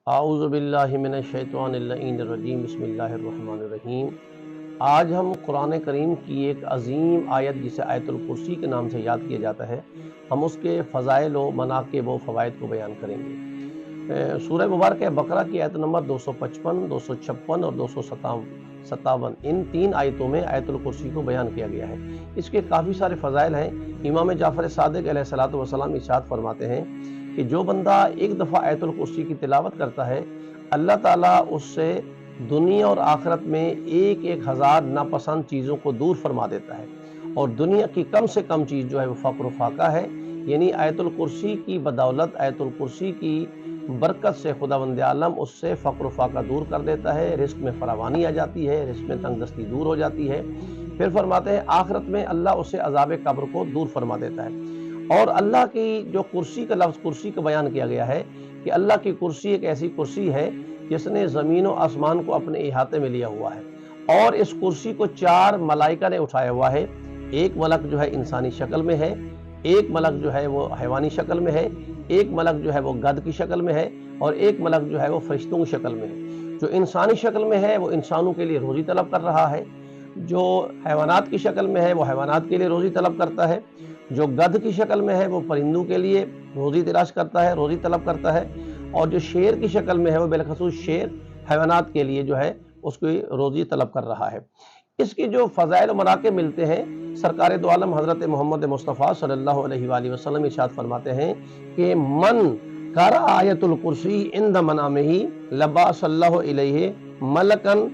اعوذ باللہ من الشیطان اللعین الرجیم بسم اللہ الرحمن الرحیم۔ آج ہم قرآن کریم کی ایک عظیم آیت جسے آیت الکرسی کے نام سے یاد کیا جاتا ہے، ہم اس کے فضائل و مناقب و فوائد کو بیان کریں گے۔ سورہ مبارکہ بقرہ کی آیت نمبر 255، 256 اور 257 ان تین آیتوں میں آیت الکرسی کو بیان کیا گیا ہے۔ اس کے کافی سارے فضائل ہیں۔ امام جعفر صادق علیہ السلام ارشاد فرماتے ہیں کہ جو بندہ ایک دفعہ آیت الکرسی کی تلاوت کرتا ہے، اللہ تعالیٰ اس سے دنیا اور آخرت میں 1000 ناپسند چیزوں کو دور فرما دیتا ہے، اور دنیا کی کم سے کم چیز جو ہے وہ فقر و فاقہ ہے، یعنی آیت الکرسی کی بدولت، آیت الکرسی کی برکت سے خداوند عالم اس سے فقر و فاقہ دور کر دیتا ہے، رزق میں فراوانی آ جاتی ہے، رزق میں تنگ دستی دور ہو جاتی ہے۔ پھر فرماتے ہیں آخرت میں اللہ اسے عذاب قبر کو دور فرما دیتا ہے۔ اور اللہ کی جو کرسی کا لفظ کرسی کا بیان کیا گیا ہے کہ اللہ کی کرسی ایک ایسی کرسی ہے جس نے زمین و آسمان کو اپنے احاطے میں لیا ہوا ہے، اور اس کرسی کو 4 ملائکہ نے اٹھایا ہوا ہے۔ ایک ملک جو ہے انسانی شکل میں ہے، ایک ملک جو ہے وہ حیوانی شکل میں ہے، ایک ملک جو ہے وہ گدھ کی شکل میں ہے، اور ایک ملک جو ہے وہ فرشتوں کی شکل میں ہے۔ جو انسانی شکل میں ہے وہ انسانوں کے لیے روزی طلب کر رہا ہے، جو حیوانات کی شکل میں ہے وہ حیوانات کے لیے روزی طلب کرتا ہے، جو گدھ کی شکل میں ہے وہ پرندوں کے لیے روزی تلاش کرتا ہے، روزی طلب کرتا ہے، اور جو شیر کی شکل میں ہے وہ بالخصوص شیر حیوانات کے لیے جو ہے اس کی روزی طلب کر رہا ہے۔ اس کی جو فضائل و مناقب ملتے ہیں، سرکار دو عالم حضرت محمد مصطفیٰ صلی اللہ علیہ وآلہ وسلم ارشاد فرماتے ہیں کہ من قرأ آیت الکرسی عند منامہ لبعث اللہ الیہ ملکن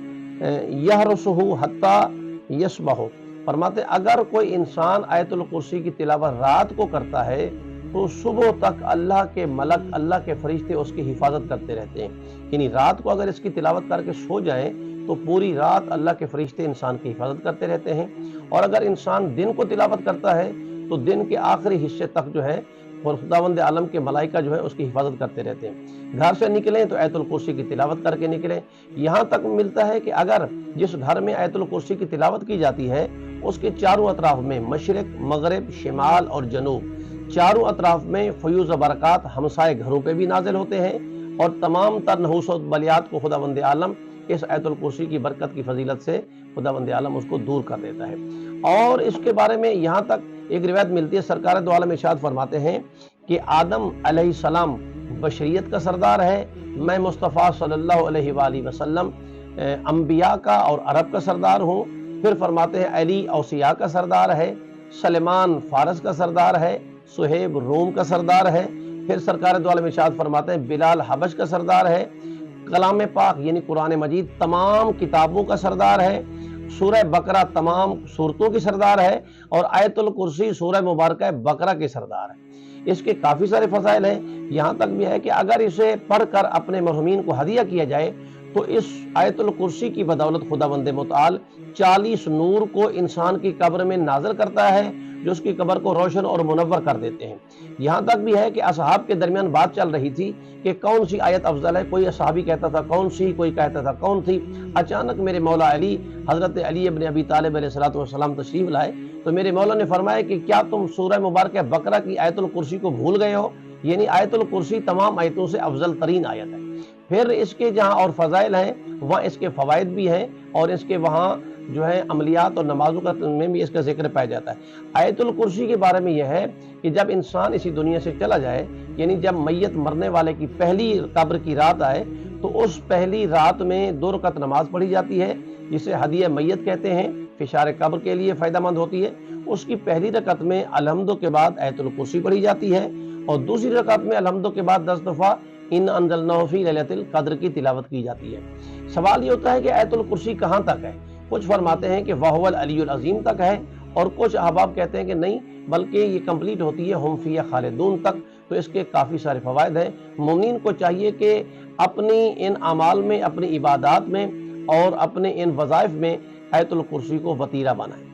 یحرسہ حتی یصبح۔ فرماتے ہیں اگر کوئی انسان آیت الکرسی کی تلاوت رات کو کرتا ہے تو صبح تک اللہ کے ملک، اللہ کے فرشتے اس کی حفاظت کرتے رہتے ہیں۔ یعنی رات کو اگر اس کی تلاوت کر کے سو جائیں تو پوری رات اللہ کے فرشتے انسان کی حفاظت کرتے رہتے ہیں، اور اگر انسان دن کو تلاوت کرتا ہے تو دن کے آخری حصے تک جو ہے اور خداوند عالم کے ملائکہ جو ہے اس کی حفاظت کرتے رہتے ہیں۔ گھر سے نکلیں تو آیت الکرسی کی تلاوت کر کے نکلیں۔ یہاں تک ملتا ہے کہ اگر جس گھر میں آیت الکرسی کی تلاوت کی جاتی ہے اس کے چاروں اطراف میں مشرق، مغرب، شمال اور جنوب، چاروں اطراف میں فیوز و برکات ہمسائے گھروں پہ بھی نازل ہوتے ہیں، اور تمام تر نحوس و بلیات کو خداوند عالم اس آیت الکرسی کی برکت کی فضیلت سے خداوند عالم اس کو دور کر دیتا ہے۔ اور اس کے بارے میں یہاں تک ایک روایت ملتی ہے، سرکار دو عالم ارشاد فرماتے ہیں کہ آدم علیہ السلام بشریت کا سردار ہے، میں مصطفیٰ صلی اللہ علیہ وآلہ وسلم انبیاء کا اور عرب کا سردار ہوں۔ پھر فرماتے ہیں علی اوصیاء کا سردار ہے، سلیمان فارس کا سردار ہے، صہیب روم کا سردار ہے۔ پھر سرکار دو عالم ارشاد فرماتے ہیں بلال حبش کا سردار ہے، کلام پاک یعنی قرآن مجید تمام کتابوں کا سردار ہے، سورہ بقرہ تمام سورتوں کی سردار ہے، اور آیت الکرسی سورہ مبارکہ بقرہ کے سردار ہے۔ اس کے کافی سارے فضائل ہیں۔ یہاں تک بھی ہے کہ اگر اسے پڑھ کر اپنے مرحومین کو ہدیہ کیا جائے تو اس آیت الکرسی کی بدولت خداوند متعال 40 نور کو انسان کی قبر میں نازل کرتا ہے، جو اس کی قبر کو روشن اور منور کر دیتے ہیں۔ یہاں تک بھی ہے کہ اصحاب کے درمیان بات چل رہی تھی کہ کون سی آیت افضل ہے، کوئی صحابی کہتا تھا کون سی، کوئی کہتا تھا کون تھی۔ اچانک میرے مولا علی حضرت علی ابن ابی طالب علیہ السلام تشریف لائے تو میرے مولا نے فرمایا کہ کیا تم سورہ مبارکہ بقرہ کی آیت الکرسی کو بھول گئے ہو؟ یعنی آیت الکرسی تمام آیتوں سے افضل ترین آیت ہے۔ پھر اس کے جہاں اور فضائل ہیں وہاں اس کے فوائد بھی ہیں، اور اس کے وہاں جو ہے عملیات اور نمازوں میں بھی اس کا ذکر پایا جاتا ہے۔ آیت الکرسی کے بارے میں یہ ہے کہ جب انسان اسی دنیا سے چلا جائے، یعنی جب میت مرنے والے کی پہلی قبر کی رات آئے تو اس پہلی رات میں 2 رکعت نماز پڑھی جاتی ہے جسے ہدیہ میت کہتے ہیں، فشار قبر کے لیے فائدہ مند ہوتی ہے۔ اس کی پہلی رکعت میں الحمد کے بعد آیت الکرسی پڑھی جاتی ہے، اور دوسری رکعت میں الحمد کے بعد 10 دفعہ ان انزلناہ فی لیلۃ القدر کی تلاوت کی جاتی ہے۔ سوال یہ ہوتا ہے کہ آیت الکرسی کہاں تک ہے؟ کچھ فرماتے ہیں کہ وَهُوَ الْعَلِيُّ الْعَظِيمُ تک ہے، اور کچھ احباب کہتے ہیں کہ نہیں بلکہ یہ کمپلیٹ ہوتی ہے ہم فیہا خالدون تک۔ تو اس کے کافی سارے فوائد ہیں۔ مومنین کو چاہیے کہ اپنی ان اعمال میں، اپنی عبادات میں اور اپنے ان وظائف میں آیت الکرسی کو وتیرہ بنائیں۔